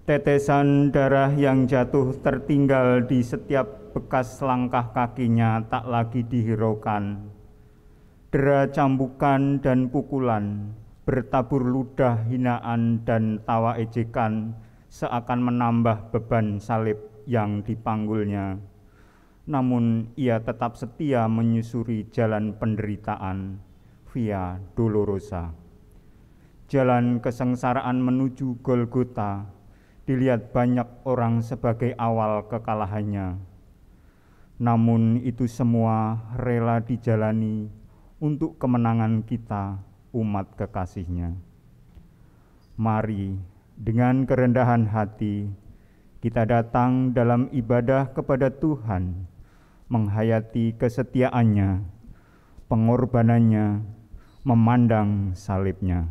Tetesan darah yang jatuh tertinggal di setiap bekas langkah kakinya tak lagi dihiraukan. Dera cambukan dan pukulan, bertabur ludah hinaan dan tawa ejekan seakan menambah beban salib yang dipanggulnya. Namun ia tetap setia menyusuri jalan penderitaan, Via Dolorosa. Jalan kesengsaraan menuju Golgota dilihat banyak orang sebagai awal kekalahannya. Namun itu semua rela dijalani untuk kemenangan kita, umat kekasihnya. Mari dengan kerendahan hati kita datang dalam ibadah kepada Tuhan, menghayati kesetiaannya, pengorbanannya, memandang salibnya.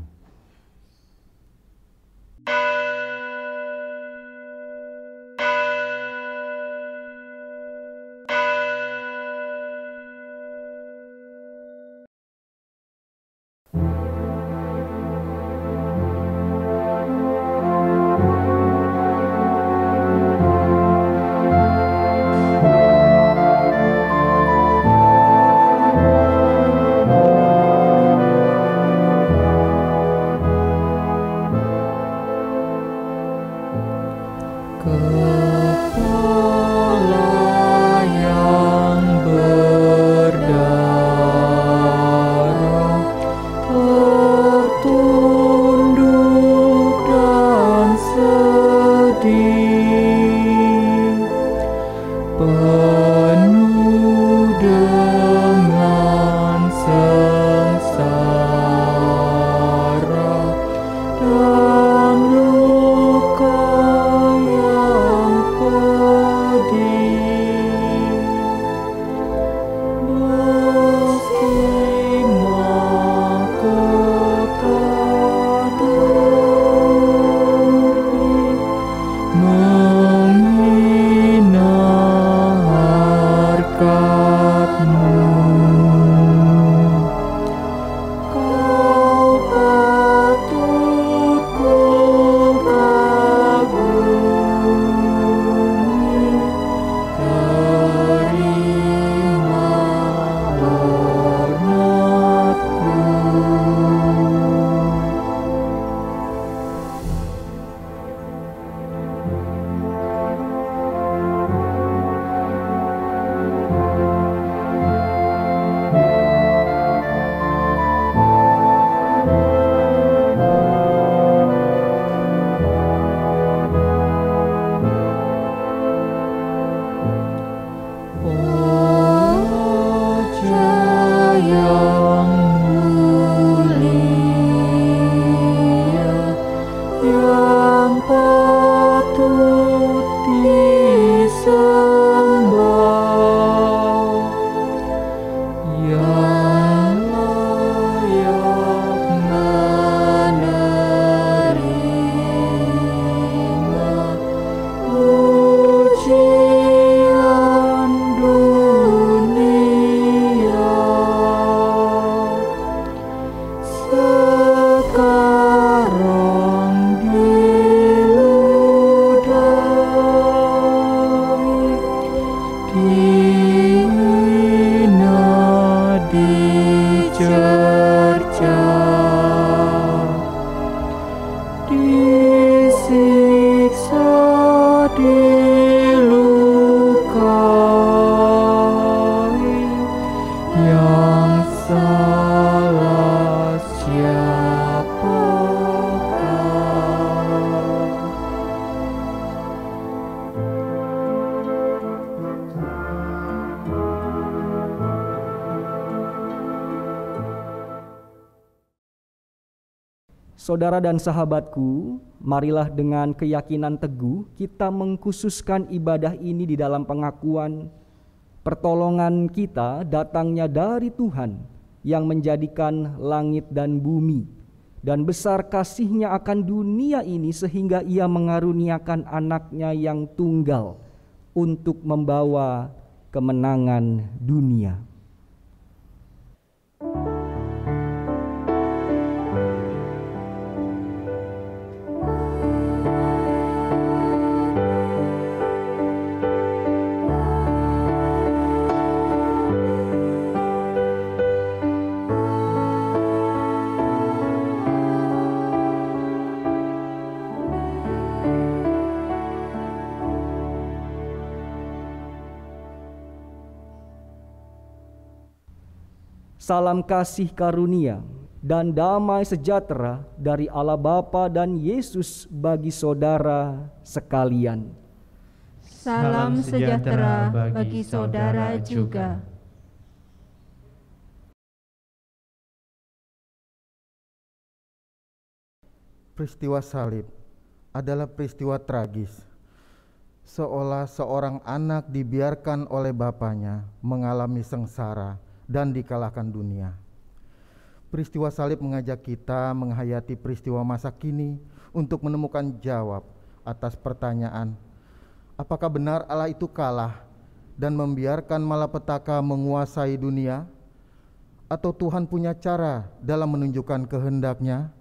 Saudara dan sahabatku, marilah dengan keyakinan teguh kita mengkhususkan ibadah ini di dalam pengakuan pertolongan kita datangnya dari Tuhan yang menjadikan langit dan bumi, dan besar kasih-Nya akan dunia ini sehingga Ia mengaruniakan anaknya yang tunggal untuk membawa kemenangan dunia. Salam kasih karunia dan damai sejahtera dari Allah Bapa dan Yesus bagi saudara sekalian. Salam sejahtera bagi saudara juga. Peristiwa salib adalah peristiwa tragis, seolah seorang anak dibiarkan oleh bapaknya mengalami sengsara dan dikalahkan dunia. Peristiwa salib mengajak kita menghayati peristiwa masa kini untuk menemukan jawab atas pertanyaan, apakah benar Allah itu kalah dan membiarkan malapetaka menguasai dunia? Atau Tuhan punya cara dalam menunjukkan kehendak-Nya?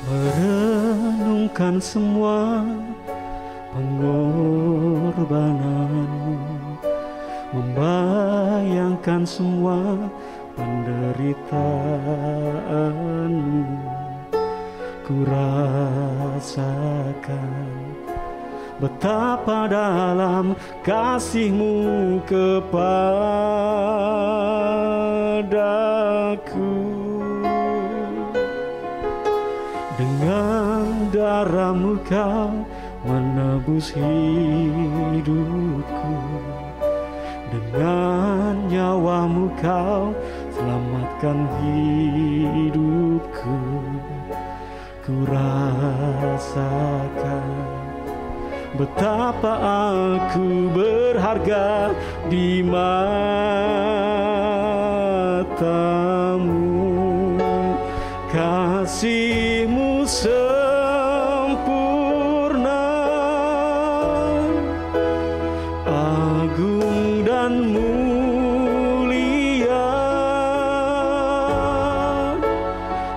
Merenungkan semua pengorbananmu, membayangkan semua penderitaanmu, ku rasakan betapa dalam kasih-Mu kepadaku. Dengan darah-Mu Kau menebus hidupku, dengan nyawa-Mu Kau selamatkan hidupku. Ku rasakan betapa aku berharga di mata-Mu. Kasih-Mu sempurna, agung dan mulia.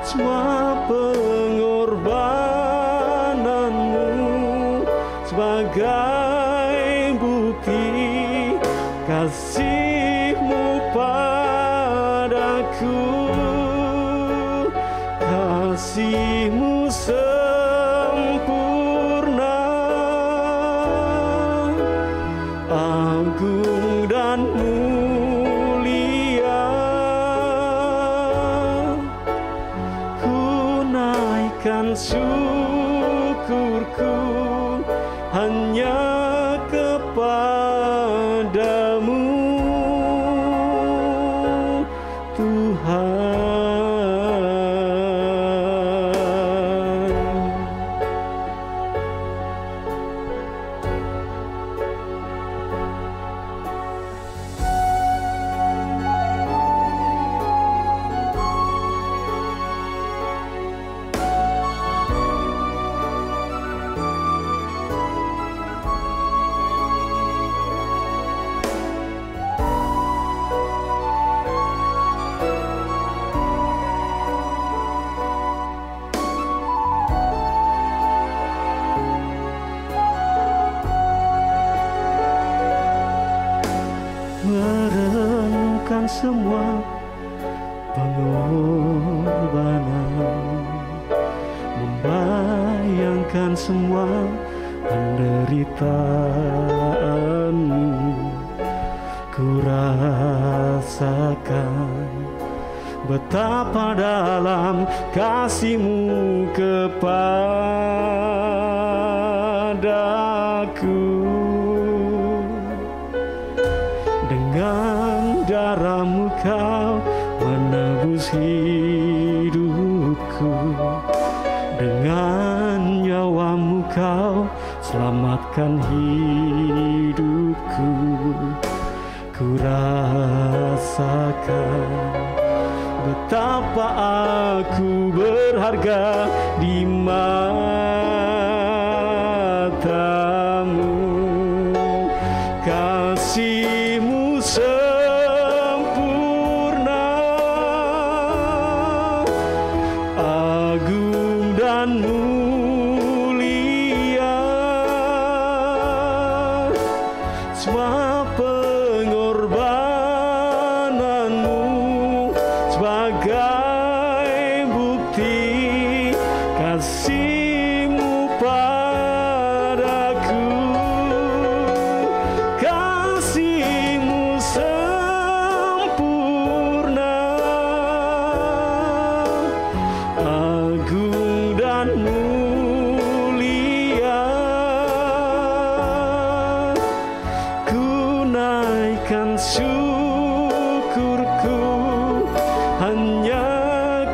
Semua pengorbanan-Mu sebagai bukti kasih-Mu padaku. Kasih-Mu sempurna, agung dan mulia. Ku naikkan syukurku hanya kepada-Mu, Tuhan. Merenungkan semua pengorbanan, bayangkan semua penderitaanmu, ku rasakan betapa dalam kasih-Mu kepadaku. Dengan darah-Mu Kau menebus hidupku, dengan nyawa-Mu Kau selamatkan hidupku. Ku rasakan betapa aku berharga di mata-Mu. Kasih-Mu sempurna, agung dan mulia. Semua pengorbanan-Mu sebagai bukti kasih-Mu padaku. Kasih-Mu sempurna, agung dan mulia. Ku naikkan syukurku hanya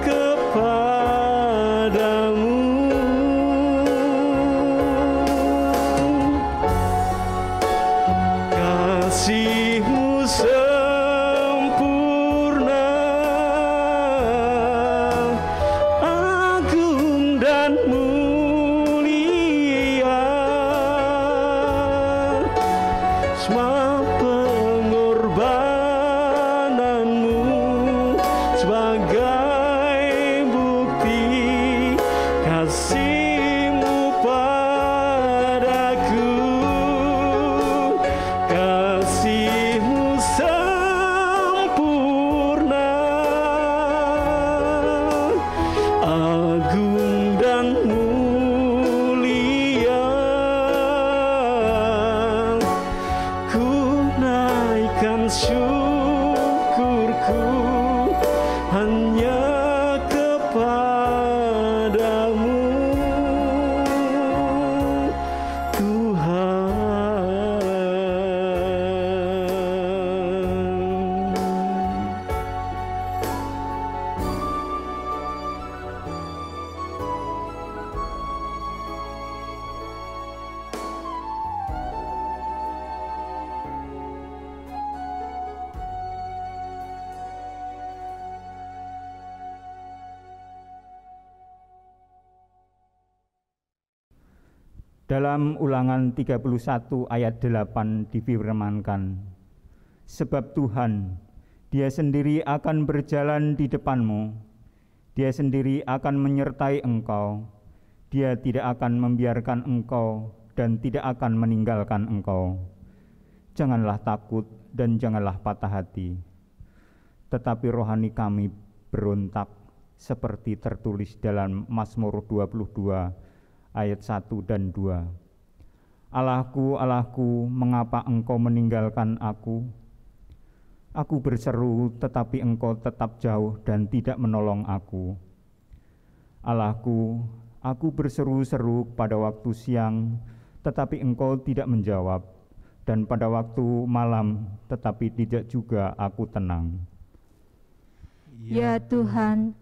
kepadamu. Kasih-Mu sempurna, agung dan mulia. Semua pengorbanan-Mu sebagai bukti kasih-Mu padaku. Kasih-Mu sempurna, agung dan mulia. Ku naikkan syukurku hanya kepadamu, Tuhan. Dalam Ulangan 31 ayat 8 difirmankan, sebab Tuhan, Dia sendiri akan berjalan di depan-Mu, Dia sendiri akan menyertai engkau, Dia tidak akan membiarkan engkau dan tidak akan meninggalkan engkau. Janganlah takut dan janganlah patah hati. Tetapi rohani kami berontak seperti tertulis dalam Mazmur 22 ayat 1 dan 2. Allahku, Allahku, mengapa Engkau meninggalkan aku? Aku berseru, tetapi Engkau tetap jauh dan tidak menolong aku. Allahku, aku berseru-seru pada waktu siang, tetapi Engkau tidak menjawab, dan pada waktu malam, tetapi tidak juga aku tenang. Ya Tuhan,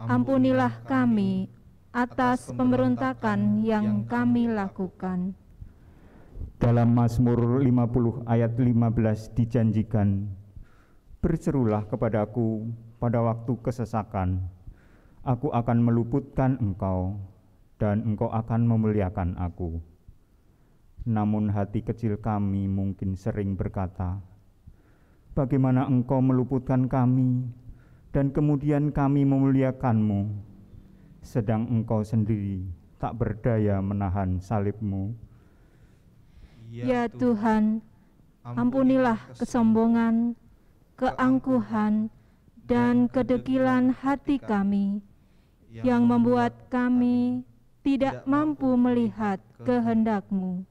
ampunilah kami atas pemberontakan yang kami lakukan. Dalam Mazmur 50 ayat 15 dijanjikan, berserulah kepadaku pada waktu kesesakan, aku akan meluputkan engkau, dan engkau akan memuliakan aku. Namun hati kecil kami mungkin sering berkata, bagaimana engkau meluputkan kami, dan kemudian kami memuliakan-Mu, sedang engkau sendiri tak berdaya menahan salib-Mu. Ya Tuhan, ampunilah kesombongan, keangkuhan, dan kedegilan hati kami, yang membuat kami tidak mampu melihat kehendak-Mu.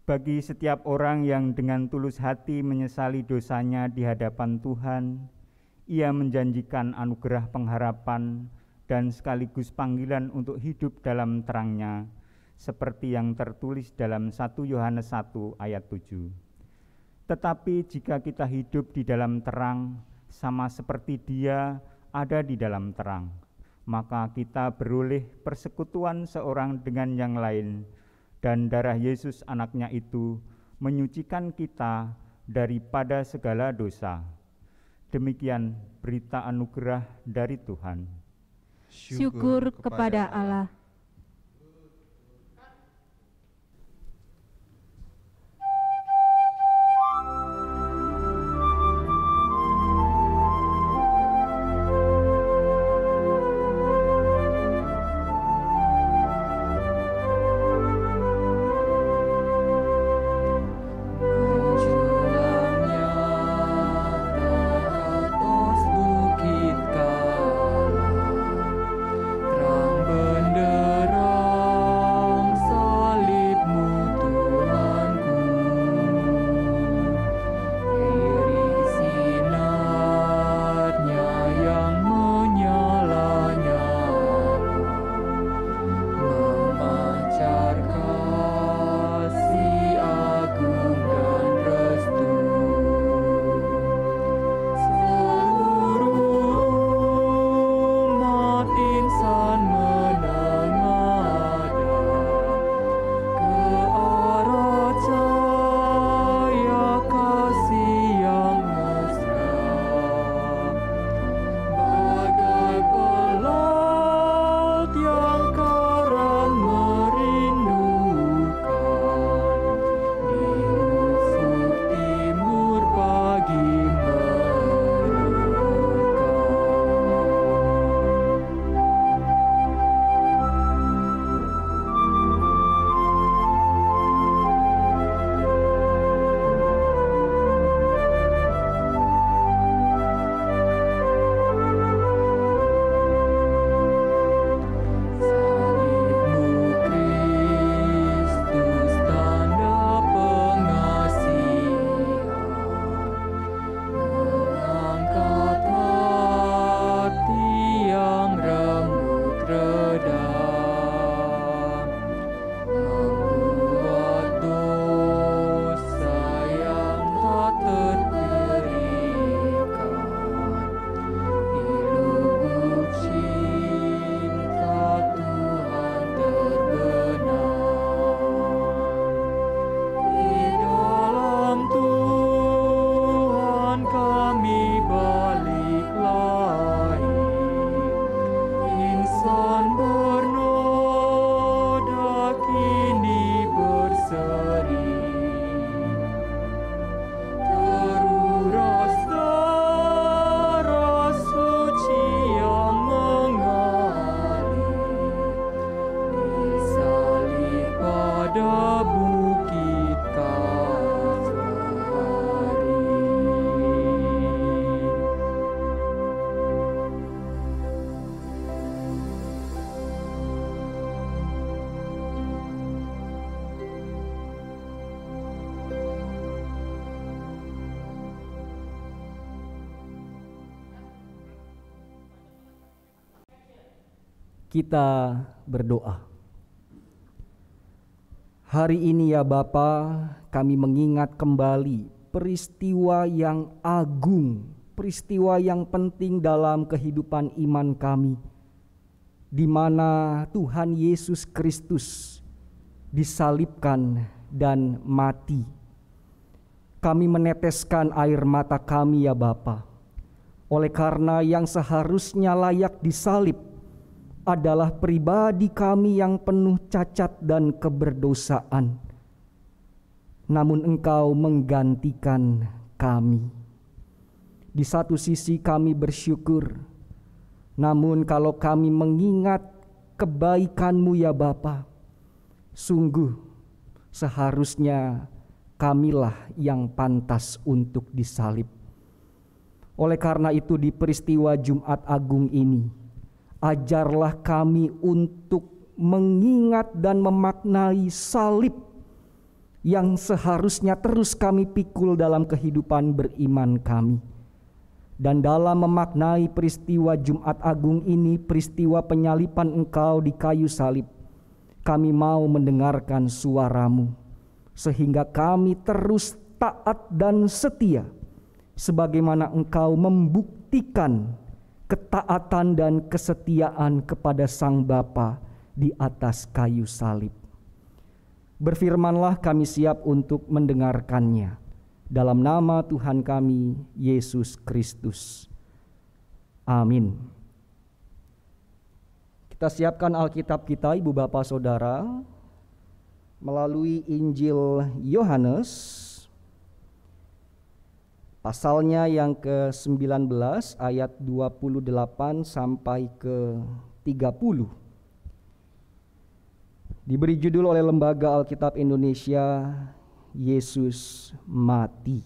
Bagi setiap orang yang dengan tulus hati menyesali dosanya di hadapan Tuhan, Ia menjanjikan anugerah pengharapan dan sekaligus panggilan untuk hidup dalam terang-Nya, seperti yang tertulis dalam 1 Yohanes 1 ayat 7. Tetapi jika kita hidup di dalam terang, sama seperti Dia ada di dalam terang, maka kita beroleh persekutuan seorang dengan yang lain, dan darah Yesus anaknya itu menyucikan kita daripada segala dosa. Demikian berita anugerah dari Tuhan. Syukur kepada Allah. Benda Kita berdoa. Hari ini ya Bapa, kami mengingat kembali peristiwa yang agung, peristiwa yang penting dalam kehidupan iman kami, di mana Tuhan Yesus Kristus disalibkan dan mati. Kami meneteskan air mata kami ya Bapa, oleh karena yang seharusnya layak disalib adalah pribadi kami yang penuh cacat dan keberdosaan. Namun Engkau menggantikan kami. Di satu sisi kami bersyukur, namun kalau kami mengingat kebaikan-Mu ya Bapa, sungguh seharusnya kamilah yang pantas untuk disalib. Oleh karena itu di peristiwa Jumat Agung ini, ajarlah kami untuk mengingat dan memaknai salib yang seharusnya terus kami pikul dalam kehidupan beriman kami. Dan dalam memaknai peristiwa Jumat Agung ini, peristiwa penyaliban Engkau di kayu salib, kami mau mendengarkan suara-Mu, sehingga kami terus taat dan setia, sebagaimana Engkau membuktikan ketaatan dan kesetiaan kepada Sang Bapa di atas kayu salib. Berfirmanlah, kami siap untuk mendengarkannya. Dalam nama Tuhan kami, Yesus Kristus. Amin. Kita siapkan Alkitab kita, Ibu Bapak Saudara, melalui Injil Yohanes, pasalnya yang ke-19 ayat 28 sampai ke 30. Diberi judul oleh Lembaga Alkitab Indonesia, Yesus mati.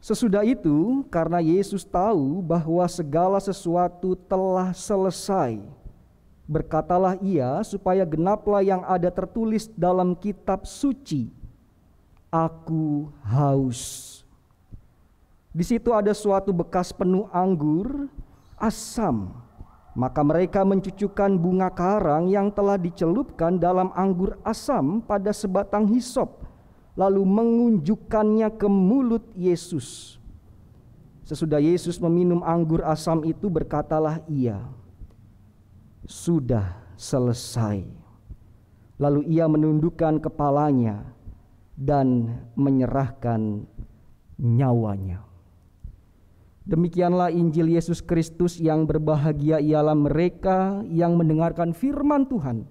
Sesudah itu, karena Yesus tahu bahwa segala sesuatu telah selesai, berkatalah ia supaya genaplah yang ada tertulis dalam kitab suci, Aku haus. Di situ ada suatu bekas penuh anggur asam. Maka mereka mencucukkan bunga karang yang telah dicelupkan dalam anggur asam pada sebatang hisop, lalu mengunjukkannya ke mulut Yesus. Sesudah Yesus meminum anggur asam itu, berkatalah ia, Sudah selesai. Lalu ia menundukkan kepalanya dan menyerahkan nyawanya. Demikianlah Injil Yesus Kristus. Yang berbahagia ialah mereka yang mendengarkan firman Tuhan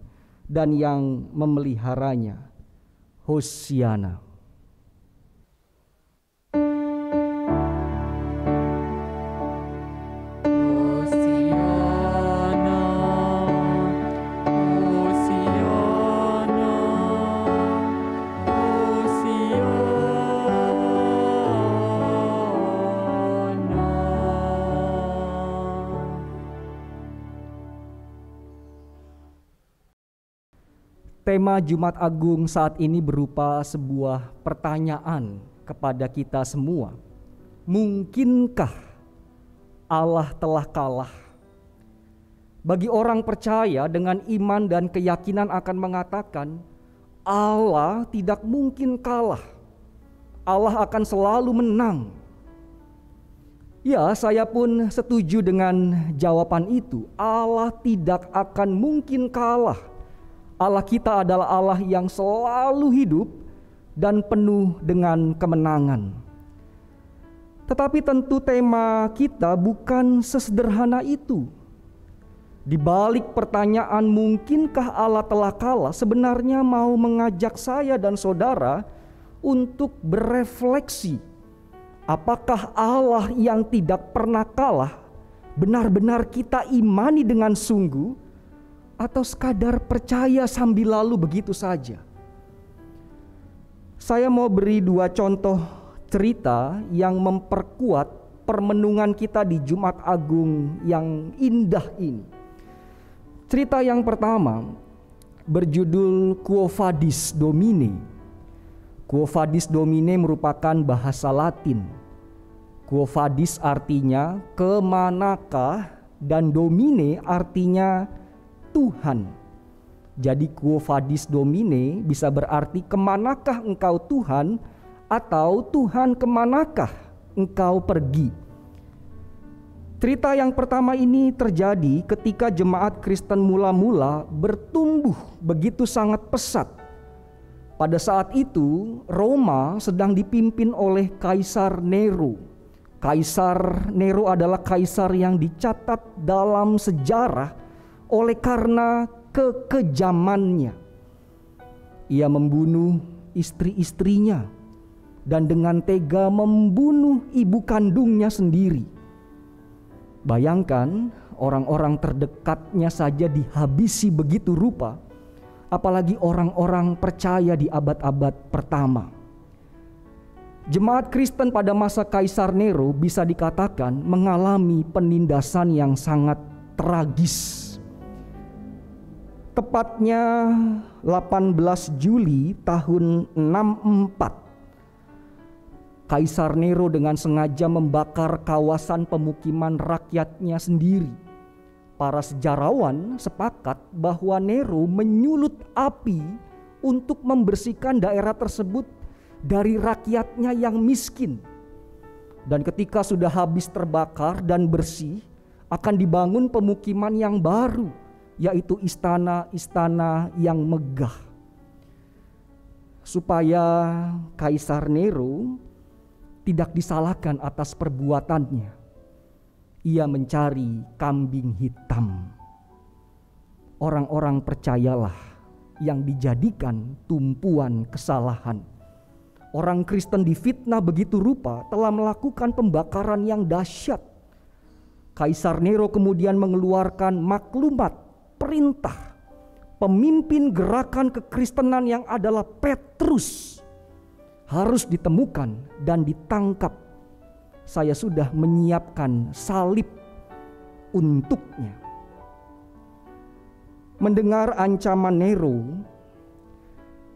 dan yang memeliharanya. Hosiana. Tema Jumat Agung saat ini berupa sebuah pertanyaan kepada kita semua. Mungkinkah Allah telah kalah? Bagi orang percaya dengan iman dan keyakinan akan mengatakan, Allah tidak mungkin kalah. Allah akan selalu menang. Ya, saya pun setuju dengan jawaban itu. Allah tidak akan mungkin kalah. Allah kita adalah Allah yang selalu hidup dan penuh dengan kemenangan. Tetapi tentu tema kita bukan sesederhana itu. Di balik pertanyaan mungkinkah Allah telah kalah, sebenarnya mau mengajak saya dan saudara untuk berefleksi. Apakah Allah yang tidak pernah kalah benar-benar kita imani dengan sungguh, atau sekadar percaya sambil lalu begitu saja? Saya mau beri dua contoh cerita yang memperkuat permenungan kita di Jumat Agung yang indah ini. Cerita yang pertama berjudul Quo Vadis Domine. Quo Vadis Domine merupakan bahasa Latin. Quo Vadis artinya kemanakah dan Domine artinya Tuhan. Jadi Quo Vadis Domine bisa berarti kemanakah engkau Tuhan, atau Tuhan kemanakah engkau pergi. Cerita yang pertama ini terjadi ketika jemaat Kristen mula-mula bertumbuh begitu sangat pesat. Pada saat itu Roma sedang dipimpin oleh Kaisar Nero. Kaisar Nero adalah kaisar yang dicatat dalam sejarah oleh karena kekejamannya. Ia membunuh istri-istrinya dan dengan tega membunuh ibu kandungnya sendiri. Bayangkan, orang-orang terdekatnya saja dihabisi begitu rupa, apalagi orang-orang percaya di abad-abad pertama. Jemaat Kristen pada masa Kaisar Nero bisa dikatakan mengalami penindasan yang sangat tragis. Tepatnya 18 Juli tahun 64, Kaisar Nero dengan sengaja membakar kawasan pemukiman rakyatnya sendiri. Para sejarawan sepakat bahwa Nero menyulut api untuk membersihkan daerah tersebut dari rakyatnya yang miskin. Dan ketika sudah habis terbakar dan bersih, akan dibangun pemukiman yang baru, yaitu istana-istana yang megah. Supaya Kaisar Nero tidak disalahkan atas perbuatannya, ia mencari kambing hitam. Orang-orang percayalah yang dijadikan tumpuan kesalahan. Orang Kristen difitnah begitu rupa telah melakukan pembakaran yang dahsyat. Kaisar Nero kemudian mengeluarkan maklumat perintah. Pemimpin gerakan kekristenan yang adalah Petrus harus ditemukan dan ditangkap. Saya sudah menyiapkan salib untuknya. Mendengar ancaman Nero,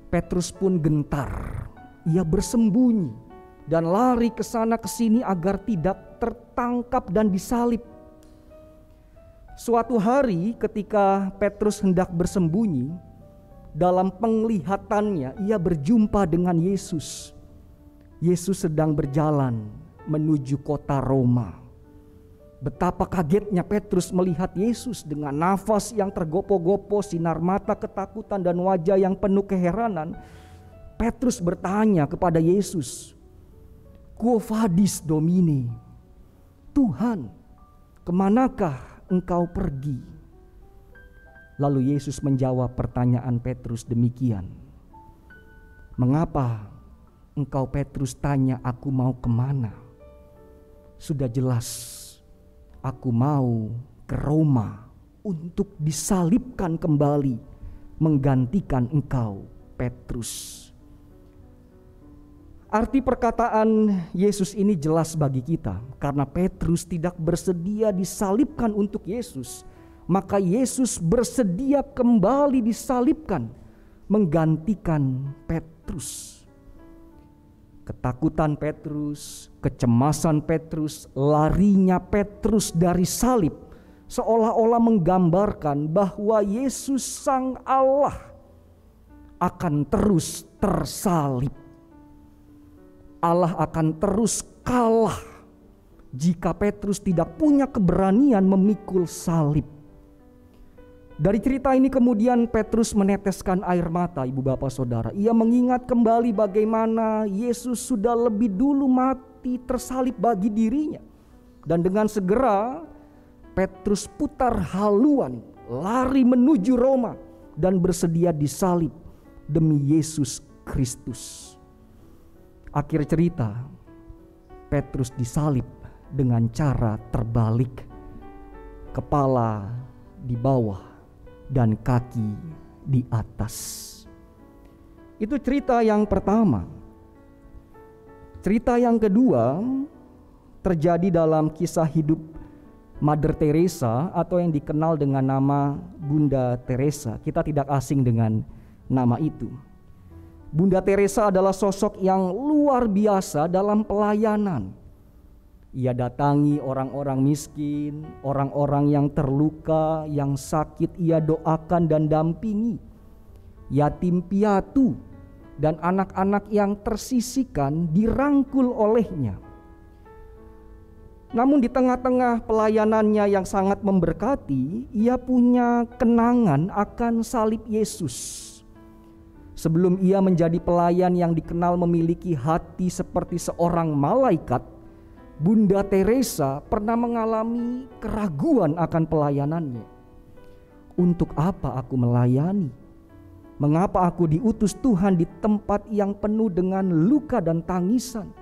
Petrus pun gentar. Ia bersembunyi dan lari ke sana ke sini agar tidak tertangkap dan disalib. Suatu hari ketika Petrus hendak bersembunyi, dalam penglihatannya ia berjumpa dengan Yesus. Yesus sedang berjalan menuju kota Roma. Betapa kagetnya Petrus melihat Yesus dengan nafas yang tergopoh-gopoh, sinar mata ketakutan dan wajah yang penuh keheranan. Petrus bertanya kepada Yesus, "Quo vadis Domine?" Tuhan, kemanakah engkau pergi? Lalu Yesus menjawab pertanyaan Petrus demikian, "Mengapa engkau Petrus tanya aku mau kemana? Sudah jelas aku mau ke Roma untuk disalibkan kembali menggantikan engkau Petrus." Arti perkataan Yesus ini jelas bagi kita. Karena Petrus tidak bersedia disalibkan untuk Yesus, maka Yesus bersedia kembali disalibkan menggantikan Petrus. Ketakutan Petrus, kecemasan Petrus, larinya Petrus dari salib seolah-olah menggambarkan bahwa Yesus Sang Allah akan terus tersalib. Allah akan terus kalah jika Petrus tidak punya keberanian memikul salib. Dari cerita ini kemudian Petrus meneteskan air mata, ibu bapak saudara. Ia mengingat kembali bagaimana Yesus sudah lebih dulu mati tersalib bagi dirinya. Dan dengan segera Petrus putar haluan, lari menuju Roma dan bersedia disalib demi Yesus Kristus. Akhir cerita, Petrus disalib dengan cara terbalik, kepala di bawah dan kaki di atas. Itu cerita yang pertama. Cerita yang kedua terjadi dalam kisah hidup Mother Teresa atau yang dikenal dengan nama Bunda Teresa. Kita tidak asing dengan nama itu. Bunda Teresa adalah sosok yang luar biasa dalam pelayanan. Ia datangi orang-orang miskin, orang-orang yang terluka, yang sakit ia doakan dan dampingi. Yatim piatu dan anak-anak yang tersisihkan dirangkul olehnya. Namun di tengah-tengah pelayanannya yang sangat memberkati, ia punya kenangan akan salib Yesus. Sebelum ia menjadi pelayan yang dikenal memiliki hati seperti seorang malaikat, Bunda Teresa pernah mengalami keraguan akan pelayanannya. Untuk apa aku melayani? Mengapa aku diutus Tuhan di tempat yang penuh dengan luka dan tangisan?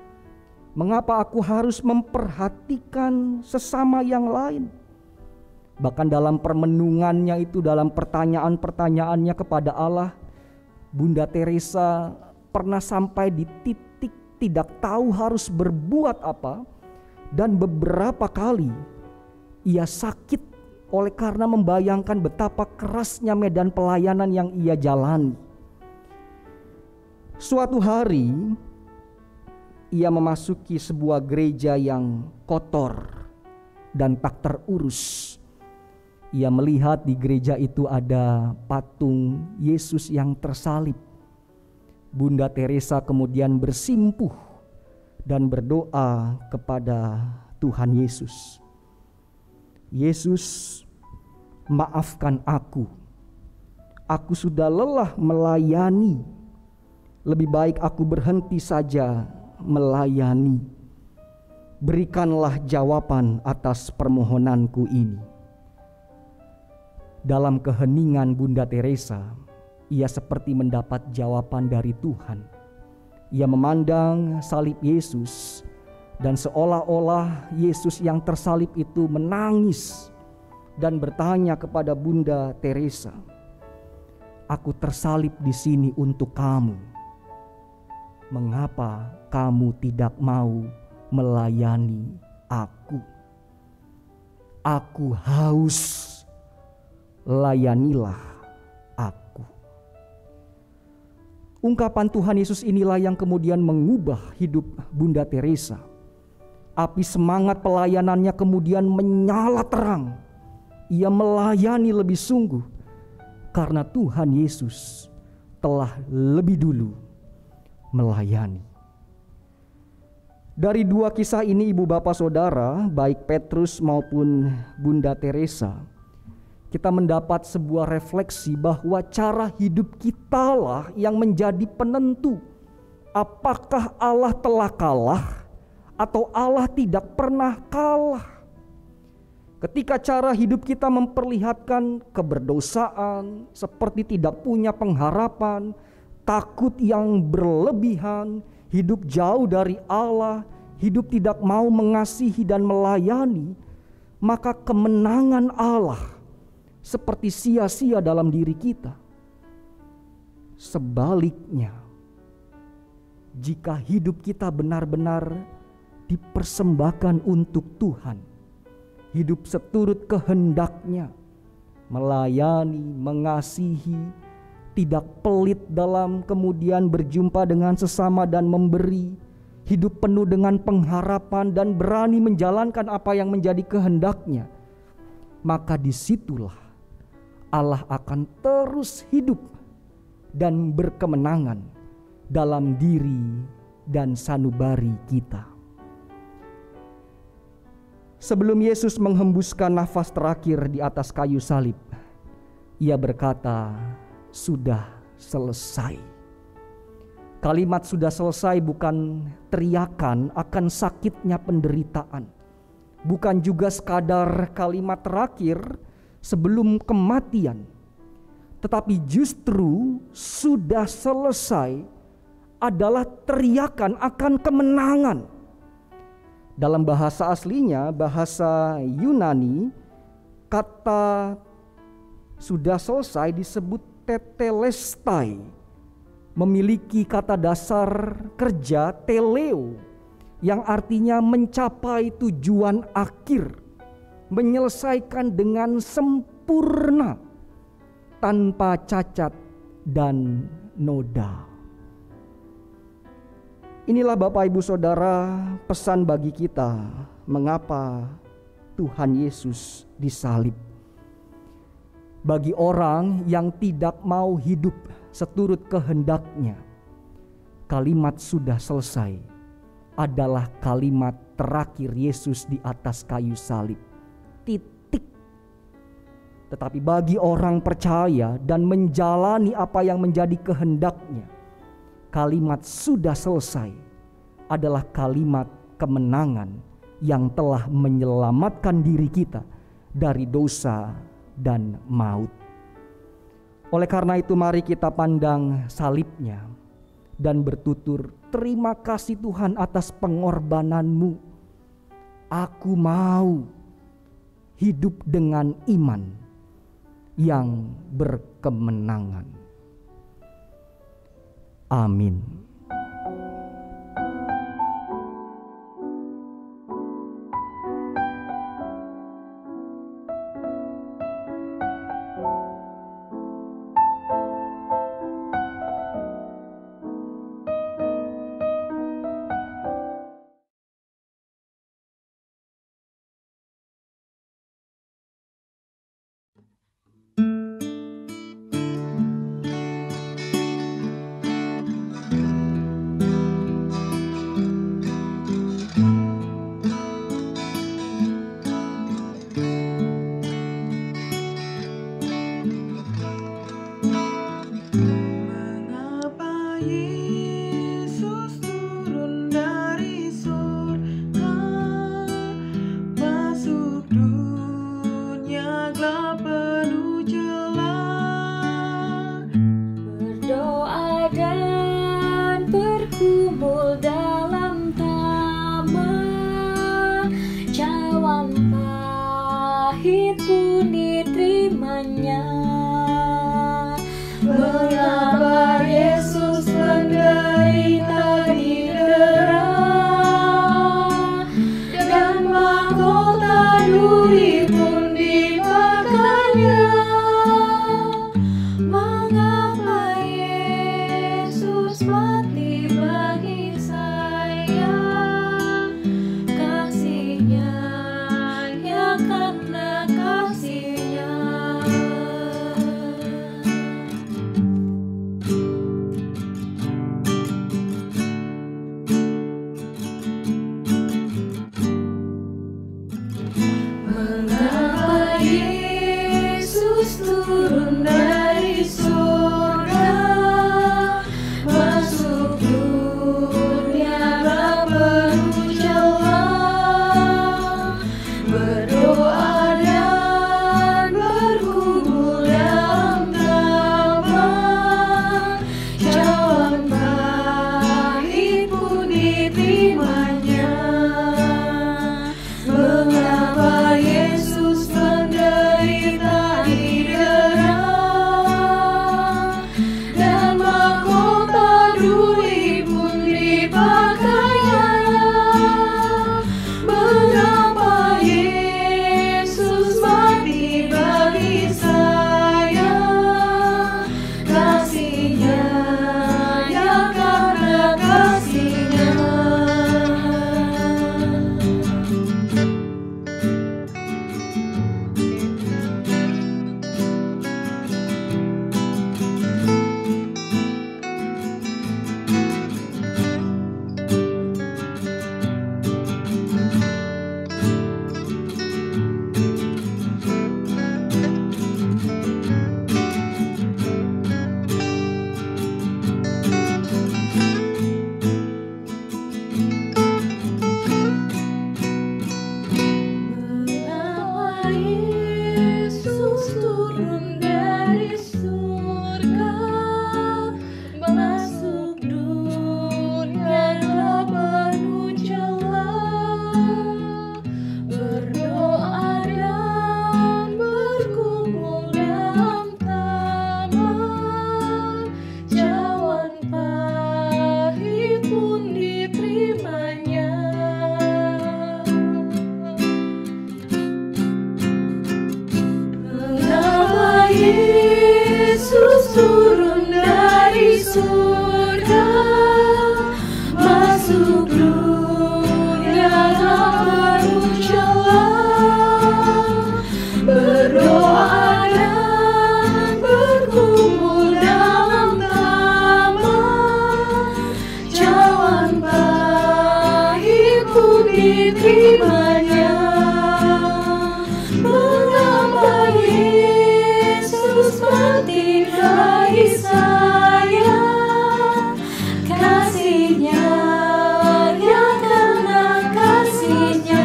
Mengapa aku harus memperhatikan sesama yang lain? Bahkan dalam permenungannya itu, dalam pertanyaan-pertanyaannya kepada Allah, Bunda Teresa pernah sampai di titik tidak tahu harus berbuat apa, dan beberapa kali ia sakit oleh karena membayangkan betapa kerasnya medan pelayanan yang ia jalani. Suatu hari ia memasuki sebuah gereja yang kotor dan tak terurus. Ia melihat di gereja itu ada patung Yesus yang tersalib. Bunda Teresa kemudian bersimpuh dan berdoa kepada Tuhan Yesus. Yesus, maafkan aku. Aku sudah lelah melayani. Lebih baik aku berhenti saja melayani. Berikanlah jawaban atas permohonanku ini. Dalam keheningan Bunda Teresa, ia seperti mendapat jawaban dari Tuhan. Ia memandang salib Yesus, dan seolah-olah Yesus yang tersalib itu menangis dan bertanya kepada Bunda Teresa, "Aku tersalib di sini untuk kamu. Mengapa kamu tidak mau melayani aku? Aku haus, layanilah aku." Ungkapan Tuhan Yesus inilah yang kemudian mengubah hidup Bunda Teresa. Api semangat pelayanannya kemudian menyala terang. Ia melayani lebih sungguh karena Tuhan Yesus telah lebih dulu melayani. Dari dua kisah ini, ibu bapak saudara, baik Petrus maupun Bunda Teresa, kita mendapat sebuah refleksi bahwa cara hidup kita lah yang menjadi penentu apakah Allah telah kalah atau Allah tidak pernah kalah. Ketika cara hidup kita memperlihatkan keberdosaan, seperti tidak punya pengharapan, takut yang berlebihan, hidup jauh dari Allah, hidup tidak mau mengasihi dan melayani, maka kemenangan Allah seperti sia-sia dalam diri kita. Sebaliknya, jika hidup kita benar-benar dipersembahkan untuk Tuhan, hidup seturut kehendaknya, melayani, mengasihi, tidak pelit dalam kemudian berjumpa dengan sesama dan memberi, hidup penuh dengan pengharapan dan berani menjalankan apa yang menjadi kehendaknya, maka disitulah Allah akan terus hidup dan berkemenangan dalam diri dan sanubari kita. Sebelum Yesus menghembuskan nafas terakhir di atas kayu salib, ia berkata, "Sudah selesai." Kalimat "sudah selesai" bukan teriakan akan sakitnya penderitaan, bukan juga sekadar kalimat terakhir sebelum kematian, tetapi justru sudah selesai adalah teriakan akan kemenangan. Dalam bahasa aslinya, bahasa Yunani, kata sudah selesai disebut tetelestai, memiliki kata dasar kerja teleo yang artinya mencapai tujuan akhir, menyelesaikan dengan sempurna, tanpa cacat dan noda. Inilah Bapak Ibu Saudara pesan bagi kita mengapa Tuhan Yesus disalib. Bagi orang yang tidak mau hidup seturut kehendaknya, kalimat sudah selesai adalah kalimat terakhir Yesus di atas kayu salib. Titik. Tetapi bagi orang percaya dan menjalani apa yang menjadi kehendaknya, kalimat sudah selesai adalah kalimat kemenangan yang telah menyelamatkan diri kita dari dosa dan maut. Oleh karena itu mari kita pandang salibnya dan bertutur, terima kasih Tuhan atas pengorbananmu. Aku mau hidup dengan iman yang berkemenangan. Amin. surga, masuk dunia tak perlu firman-Nya. Mengapa Yesus mati bagi saya? Kasih-Nya, ya karena kasih-Nya.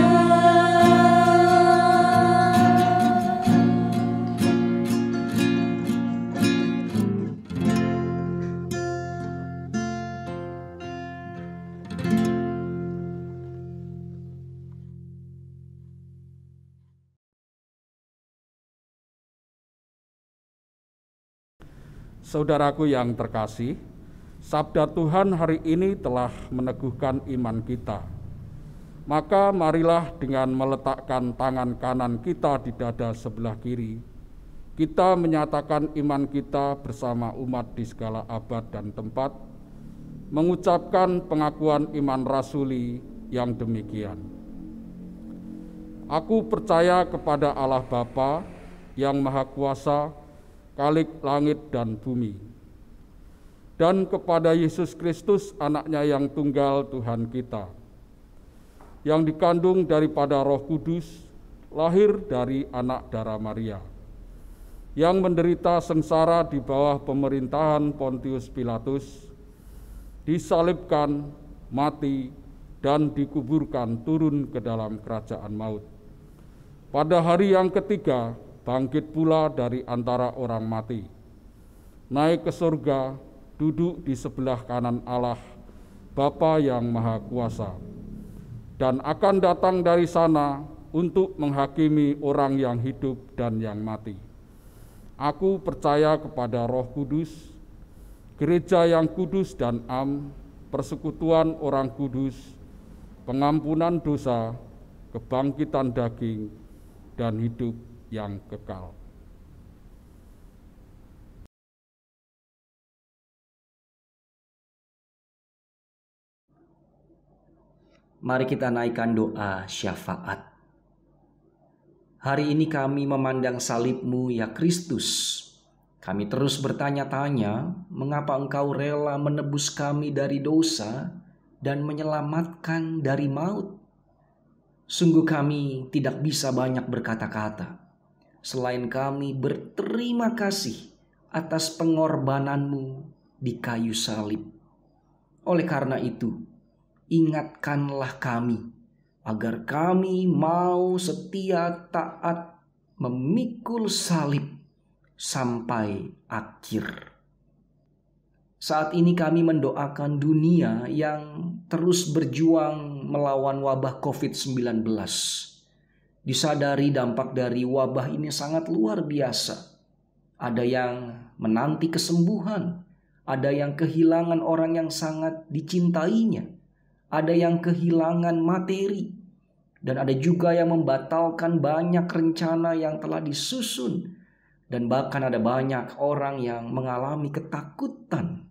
Saudaraku yang terkasih, sabda Tuhan hari ini telah meneguhkan iman kita. Maka marilah dengan meletakkan tangan kanan kita di dada sebelah kiri, kita menyatakan iman kita bersama umat di segala abad dan tempat, mengucapkan pengakuan iman rasuli yang demikian. Aku percaya kepada Allah Bapa yang Maha Kuasa, Khalik langit dan bumi, dan kepada Yesus Kristus, Anaknya yang tunggal Tuhan kita, yang dikandung daripada Roh Kudus, lahir dari anak darah Maria, yang menderita sengsara di bawah pemerintahan Pontius Pilatus, disalibkan, mati, dan dikuburkan turun ke dalam kerajaan maut. Pada hari yang ketiga, bangkit pula dari antara orang mati, naik ke surga, duduk di sebelah kanan Allah, Bapa yang Maha Kuasa, dan akan datang dari sana untuk menghakimi orang yang hidup dan yang mati. Aku percaya kepada Roh Kudus, gereja yang kudus dan am, persekutuan orang kudus, pengampunan dosa, kebangkitan daging, dan hidup yang kekal. Mari kita naikkan doa syafaat. Hari ini kami memandang salib-Mu ya Kristus. Kami terus bertanya-tanya, mengapa Engkau rela menebus kami dari dosa dan menyelamatkan dari maut? Sungguh kami tidak bisa banyak berkata-kata, selain kami berterima kasih atas pengorbanan-Mu di kayu salib. Oleh karena itu, ingatkanlah kami agar kami mau setia taat memikul salib sampai akhir. Saat ini kami mendoakan dunia yang terus berjuang melawan wabah COVID-19. Disadari dampak dari wabah ini sangat luar biasa. Ada yang menanti kesembuhan, ada yang kehilangan orang yang sangat dicintainya, ada yang kehilangan materi, dan ada juga yang membatalkan banyak rencana yang telah disusun, dan bahkan ada banyak orang yang mengalami ketakutan.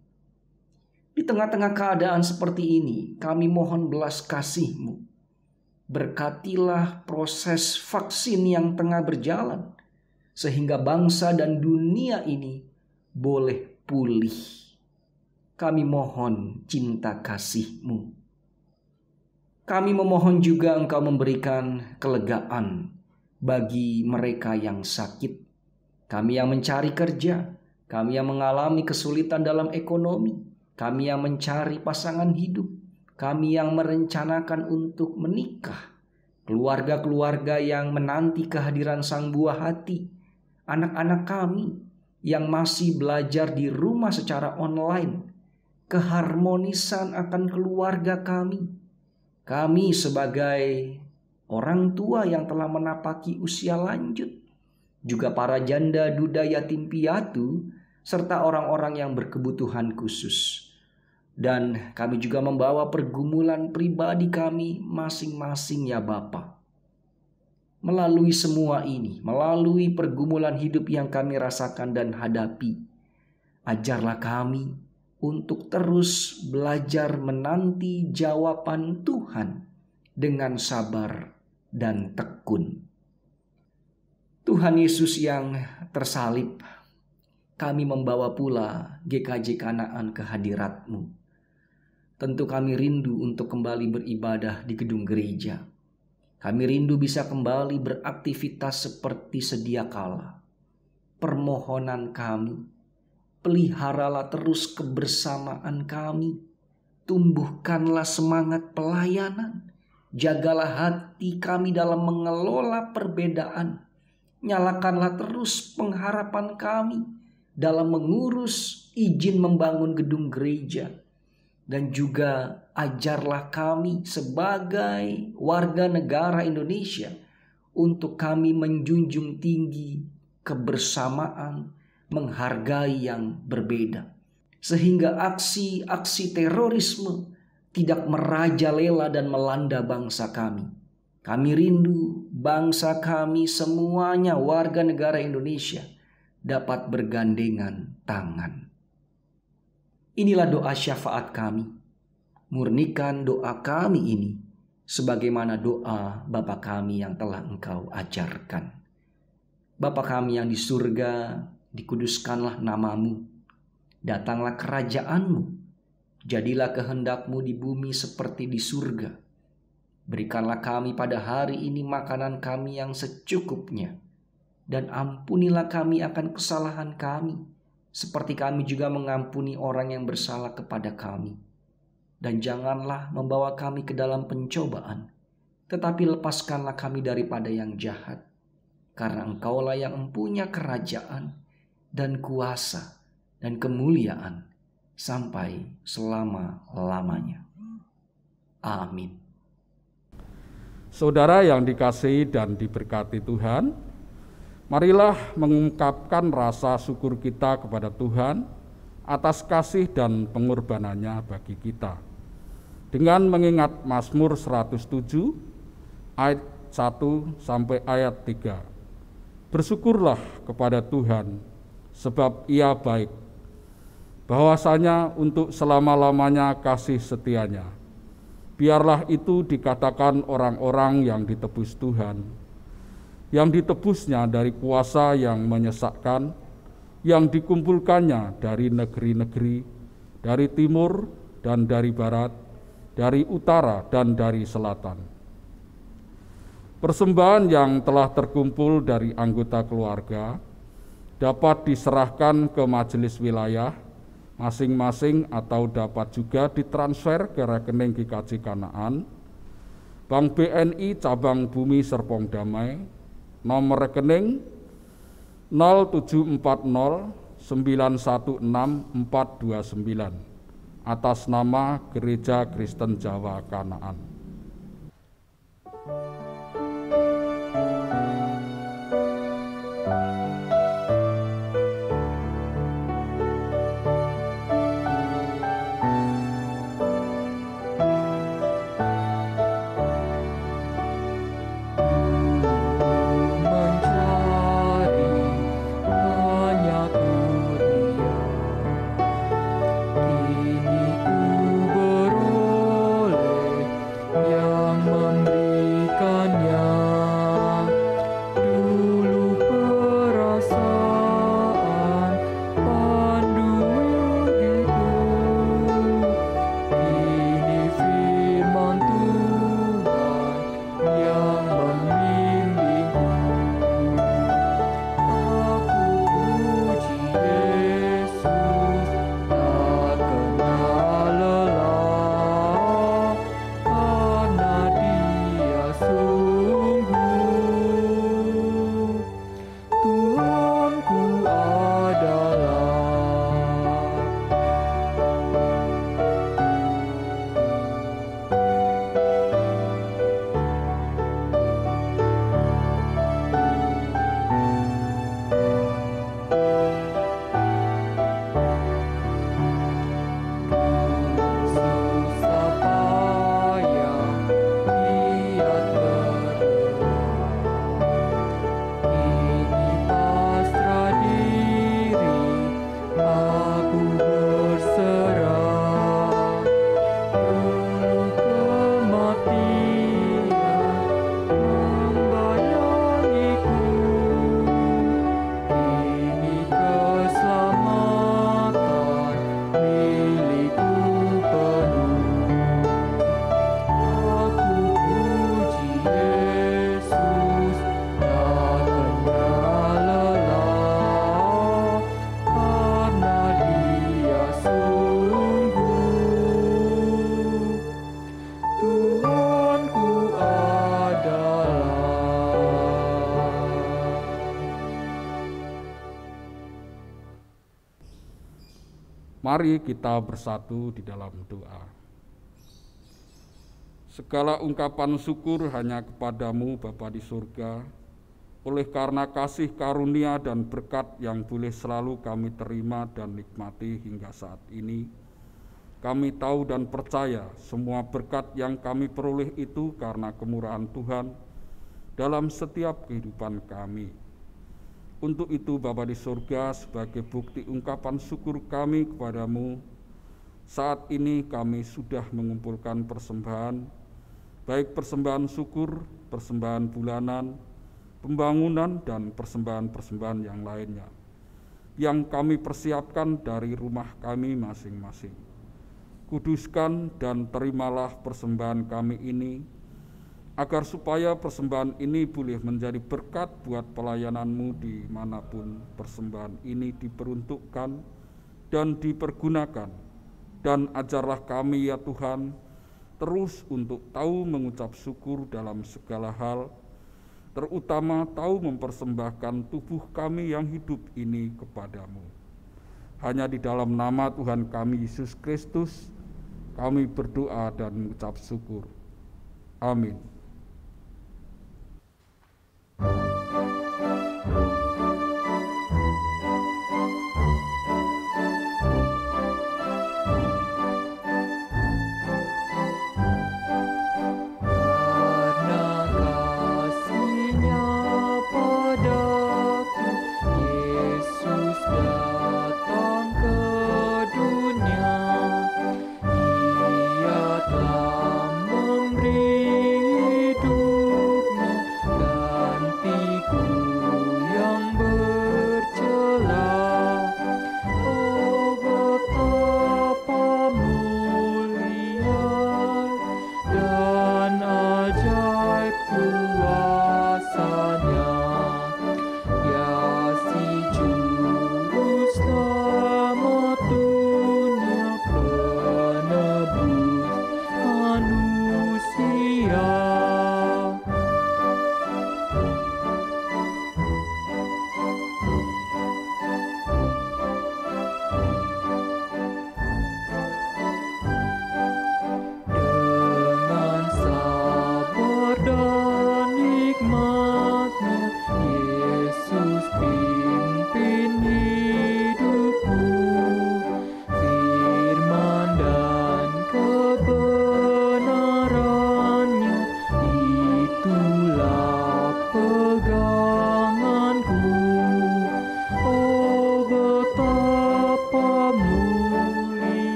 Di tengah-tengah keadaan seperti ini, kami mohon belas kasih-Mu. Berkatilah proses vaksin yang tengah berjalan, sehingga bangsa dan dunia ini boleh pulih. Kami mohon cinta kasih-Mu. Kami memohon juga Engkau memberikan kelegaan bagi mereka yang sakit, kami yang mencari kerja, kami yang mengalami kesulitan dalam ekonomi, kami yang mencari pasangan hidup, kami yang merencanakan untuk menikah, keluarga-keluarga yang menanti kehadiran Sang Buah Hati, anak-anak kami yang masih belajar di rumah secara online, keharmonisan akan keluarga kami. Kami sebagai orang tua yang telah menapaki usia lanjut, juga para janda, duda, yatim piatu, serta orang-orang yang berkebutuhan khusus. Dan kami juga membawa pergumulan pribadi kami masing-masing ya Bapa. Melalui semua ini, melalui pergumulan hidup yang kami rasakan dan hadapi, ajarlah kami untuk terus belajar menanti jawaban Tuhan dengan sabar dan tekun. Tuhan Yesus yang tersalib, kami membawa pula GKJ Kanaan ke hadirat-Mu. Tentu kami rindu untuk kembali beribadah di gedung gereja. Kami rindu bisa kembali beraktivitas seperti sedia kala. Permohonan kami, peliharalah terus kebersamaan kami. Tumbuhkanlah semangat pelayanan. Jagalah hati kami dalam mengelola perbedaan. Nyalakanlah terus pengharapan kami dalam mengurus izin membangun gedung gereja. Dan juga ajarlah kami sebagai warga negara Indonesia untuk kami menjunjung tinggi kebersamaan, menghargai yang berbeda. Sehingga aksi-aksi terorisme tidak merajalela dan melanda bangsa kami. Kami rindu bangsa kami semuanya warga negara Indonesia dapat bergandengan tangan. Inilah doa syafaat kami. Murnikan doa kami ini sebagaimana doa Bapa kami yang telah Engkau ajarkan. Bapa kami yang di surga, dikuduskanlah namamu. Datanglah kerajaanmu. Jadilah kehendak-Mu di bumi seperti di surga. Berikanlah kami pada hari ini makanan kami yang secukupnya. Dan ampunilah kami akan kesalahan kami, seperti kami juga mengampuni orang yang bersalah kepada kami. Dan janganlah membawa kami ke dalam pencobaan, tetapi lepaskanlah kami daripada yang jahat. Karena Engkaulah yang mempunyai kerajaan dan kuasa dan kemuliaan sampai selama-lamanya. Amin. Saudara yang dikasihi dan diberkati Tuhan, marilah mengungkapkan rasa syukur kita kepada Tuhan atas kasih dan pengorbanannya bagi kita. Dengan mengingat Mazmur 107 ayat 1 sampai ayat 3. Bersyukurlah kepada Tuhan sebab Ia baik, bahwasanya untuk selama-lamanya kasih setianya. Biarlah itu dikatakan orang-orang yang ditebus Tuhan, yang ditebusnya dari kuasa yang menyesakkan, yang dikumpulkannya dari negeri-negeri, dari timur dan dari barat, dari utara dan dari selatan. Persembahan yang telah terkumpul dari anggota keluarga dapat diserahkan ke majelis wilayah masing-masing atau dapat juga ditransfer ke rekening GKJ Kanaan, Bank BNI Cabang Bumi Serpong Damai, nomor rekening 0740916429 atas nama Gereja Kristen Jawa Kanaan. Mari kita bersatu di dalam doa. Segala ungkapan syukur hanya kepadamu Bapa di surga, oleh karena kasih karunia dan berkat yang boleh selalu kami terima dan nikmati hingga saat ini. Kami tahu dan percaya semua berkat yang kami peroleh itu karena kemurahan Tuhan dalam setiap kehidupan kami. Untuk itu Bapa di surga, sebagai bukti ungkapan syukur kami kepadamu, saat ini kami sudah mengumpulkan persembahan, baik persembahan syukur, persembahan bulanan, pembangunan, dan persembahan-persembahan yang lainnya, yang kami persiapkan dari rumah kami masing-masing. Kuduskan dan terimalah persembahan kami ini, agar supaya persembahan ini boleh menjadi berkat buat pelayanan-Mu dimanapun persembahan ini diperuntukkan dan dipergunakan. Dan ajarlah kami ya Tuhan, terus untuk tahu mengucap syukur dalam segala hal, terutama tahu mempersembahkan tubuh kami yang hidup ini kepadamu. Hanya di dalam nama Tuhan kami Yesus Kristus, kami berdoa dan mengucap syukur. Amin.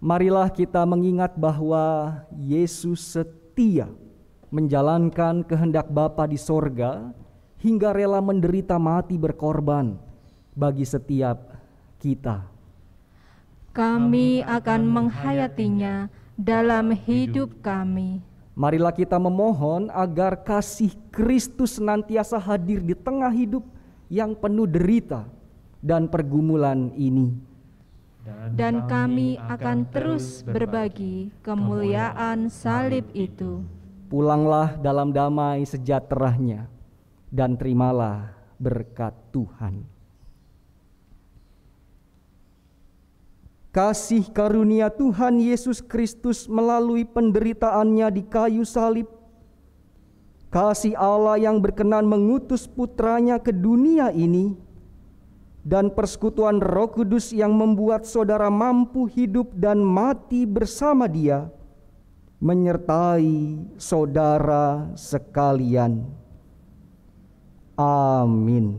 Marilah kita mengingat bahwa Yesus setia menjalankan kehendak Bapa di sorga hingga rela menderita mati berkorban bagi setiap kita. Kami akan menghayatinya dalam hidup kami. Marilah kita memohon agar kasih Kristus senantiasa hadir di tengah hidup yang penuh derita dan pergumulan ini. Dan kami akan terus berbagi kemuliaan salib itu. Pulanglah dalam damai sejahteranya dan terimalah berkat Tuhan. Kasih karunia Tuhan Yesus Kristus melalui penderitaannya di kayu salib, kasih Allah yang berkenan mengutus putranya ke dunia ini, dan persekutuan Roh Kudus yang membuat saudara mampu hidup dan mati bersama Dia, menyertai saudara sekalian. Amin.